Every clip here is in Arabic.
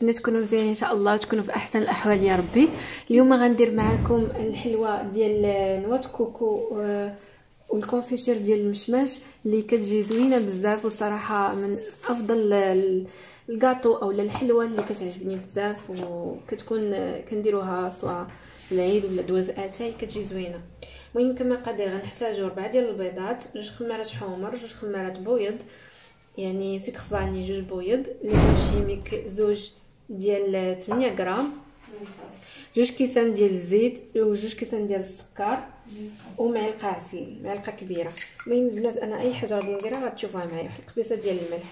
نتمنى تكونوا مزيانين ان شاء الله وتكونوا في احسن الاحوال يا ربي. اليوم غندير معكم الحلوه ديال نواه كوكو والكونفيتير ديال المشماش اللي كتجي زوينه بزاف، وصراحه من افضل الكاطو او الحلوه اللي كتعجبني بزاف، وكتكون كنديروها سواء في العيد ولا دوز اتاي كتجي زوينه. المهم كمقادير غنحتاجوا 4 ديال البيضات، 2 خمارات حمر، 2 خمارات بويض يعني سكر فاني، 2 بويض، ليمون شيميك 2 ديال 8 غرام، 2 كيسان ديال الزيت و2 كيسان ديال السكر ومعلقه عسل، معلقه كبيره. المهم البنات انا اي حاجه غادي نديرها غتشوفوها معايا. واحد القبيصه ديال الملح،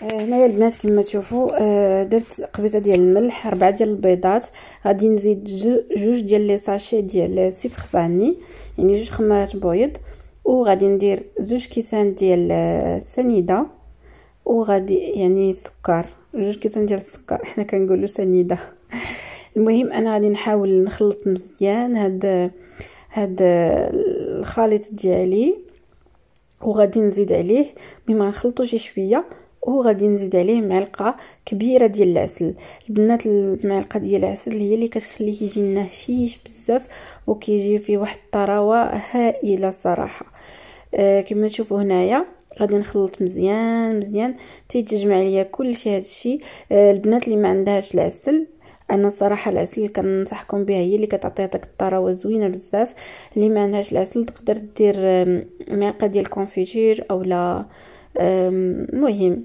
هنايا البنات كما تشوفوا درت قبيصه ديال الملح، 4 ديال البيضات، غادي نزيد 2 ديال لي ساشي ديال سكر فاني يعني 2 خمارات بويض، وغادي ندير 2 كيسان ديال سنيده، وغادي يعني سكر 2 كيسان ديال السكر، حنا كنقولوا سنيده. المهم انا غادي نحاول نخلط مزيان هاد الخليط ديالي، وغادي نزيد عليه بما نخلطو شي شويه، وغادي نزيد عليه معلقه كبيره ديال العسل. البنات المعلقه ديال العسل هي اللي كتخليه يجي لنا هشيش بزاف وكيجي فيه واحد الطراوه هائله الصراحه. كما تشوفوا هنايا غادي نخلط مزيان مزيان تيتجمع ليا كلشي هادشي. البنات اللي ما عندهاش العسل، انا الصراحه العسل اللي كننصحكم بها هي اللي كتعطي داك الطراوه زوينه بزاف. اللي ما عندهاش العسل تقدر دير معلقه ديال الكونفيتير اولا المهم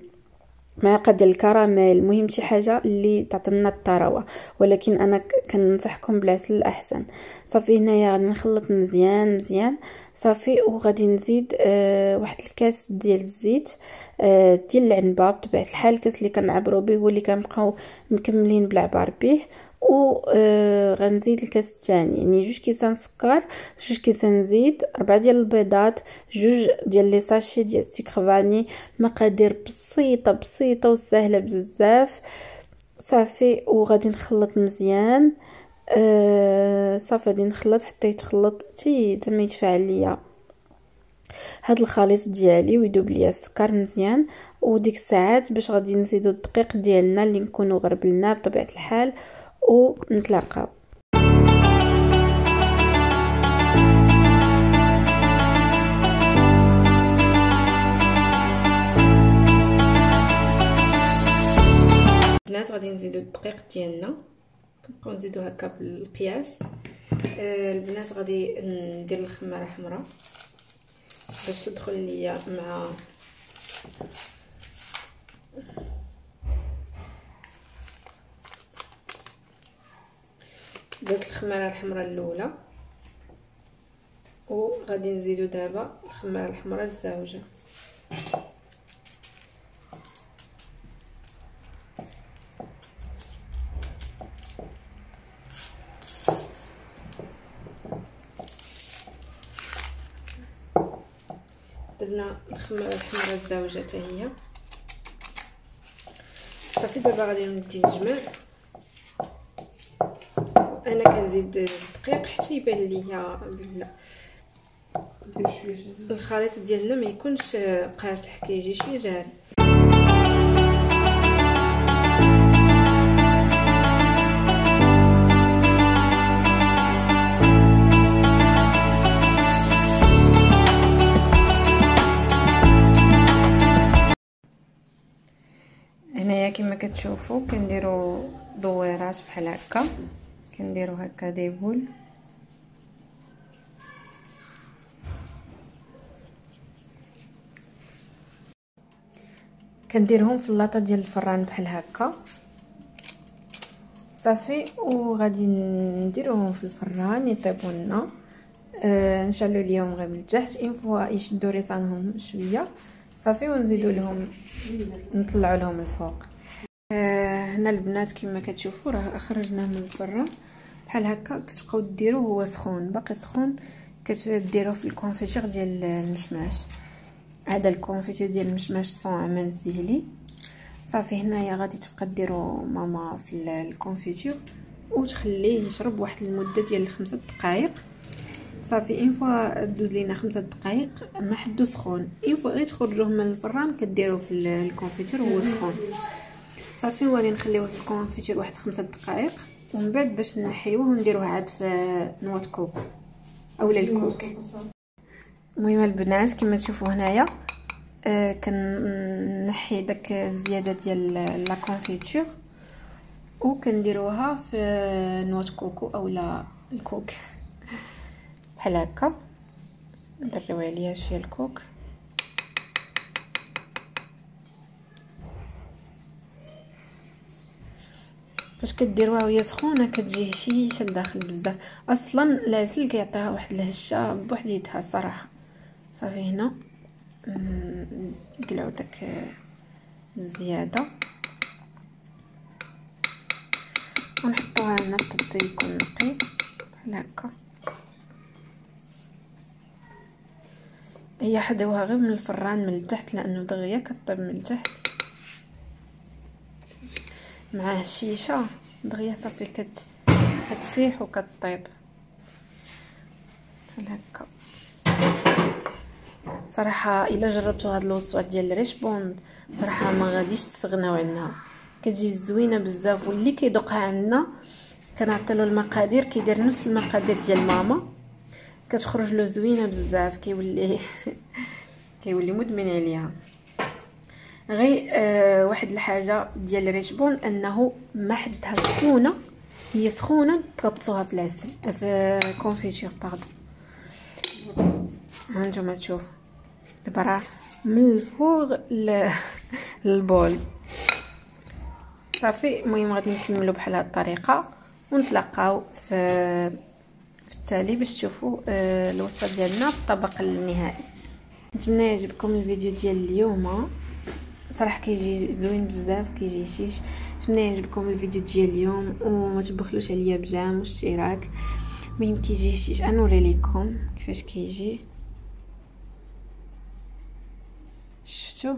معلقه ديال الكراميل، المهم شي حاجه اللي تعطينا الطراوه، ولكن انا كننصحكم بالعسل الاحسن. صافي هنايا غادي نخلط مزيان مزيان صافي، وغادي نزيد واحد الكاس ديال الزيت ديال العنبه بطبيعه الحال، الكاس اللي كنعبروا به هو اللي كنبقاو مكملين بالعبار به، و غنزيد الكاس الثاني يعني 2 كيسان سكر، 2 كيسان زيت، 4 ديال البيضات، 2 ديال لي ساشي ديال سكر فاني. مقادير بسيطه بسيطه وسهله بزاف صافي. وغادي نخلط مزيان صافي غادي نخلط حتى يتخلط حتى ما يتفاعل ليا هاد الخليط ديالي ويذوب ليا السكر مزيان. وديك الساعات باش غادي نزيدو الدقيق ديالنا اللي نكونوا غربلناه بطبيعه الحال، ونتلاقاو. البنات غادي نزيدو الدقيق ديالنا، كنبقاو نزيدو هكا بالقياس. البنات غادي ندير الخماره حمراء باش تدخل ليا مع درت الخماره الحمراء الاولى، وغادي نزيدو دابا الخماره الحمراء الزوجه. درنا الخماره الحمراء الزوجه حتى هي صافي. دابا غادي ندي نجمع، انا كنزيد الدقيق حتى يبان ليا بلا الخليط ديالنا ما يكونش قارح، كيجي شويه جاري. هنايا كما كتشوفوا كنديروا دويرات بحال هكا، كنديروا هكا ديبول كنديرهم في اللاطه ديال الفران بحال هكا صافي. وغادي نديروهم في الفران يطيبوا لنا، نشعلوا ليهم غير من التحت اون فوا يشدوا ريصانهم شويه صافي، ونزيدوا لهم نطلعوا لهم الفوق. هنا البنات كما كتشوفوا راه خرجناه من الفران بحال هكا. كتبقاو ديروه هو سخون باقي سخون، كتديروه في الكونفيتير ديال المشماش. هذا الكونفيتور ديال المشماش صون منزلي. صافي هنايا غادي تبقى ديروا ماما في الكونفيتور وتخليه يشرب واحد المده ديال 5 دقائق. صافي اون فوا دوز لينا 5 دقائق ما حدو سخون، اون فوا غير تخرجوه من الفران كديروه في الكونفيتور وهو سخون. صافي نولي نخليوه في الكونفيتور واحد 5 دقائق ومن بعد باش نحيوه ونديروه عاد في نواه كوكو اولا الكوك. المهم البنات كما تشوفوا هنايا كنحي داك الزياده ديال لا كونفيتور وكنديروها في نواه كوكو اولا الكوك بحال هكا. ندريو عليها شويه الكوك. فاش كديروها وهي سخونه كتجي هشيشه لداخل بزاف. اصلا العسل كيعطيها واحد الهشه بوحديتها صراحه. صافي هنا نقلعو داك الزياده ونحطوها لنا في طبسي يكون نقي بحال هكا. هي حدوها غير من الفران من التحت لانه دغيا كطيب من التحت مع الشيشه دغيا. صافي كتسيح وكطيب بحال هكا. صراحه الا جربتوا هاد الوصفات ديال الريشبوند صراحه ما غاديش تستغناو عنها، كتجي زوينه بزاف. واللي كيذوقها عندنا كنعطيلو المقادير كيدير نفس المقادير ديال ماما كتخرج له زوينه بزاف. كيولي مدمن عليها. غير واحد الحاجه ديال الريشبون انه ما حدها سخونه، هي سخونه تغطسوها في العسل في كونفيتور باردون. هانتوما تشوفوا دابا راه من الفوغ للبول. صافي المهم غادي نكملوا بحال هاد الطريقه ونتلاقاو في التالي باش تشوفوا الوصفه ديالنا في الطبق النهائي. نتمنى يعجبكم الفيديو ديال اليوم، صراحه كيجي زوين بزاف كيجي هشيش. نتمنى يعجبكم الفيديو ديال اليوم وما تبخلوش عليا بجام واشتراك. المهم كيجي هشيش غنوري لكم كيفاش كيجي. شفتوا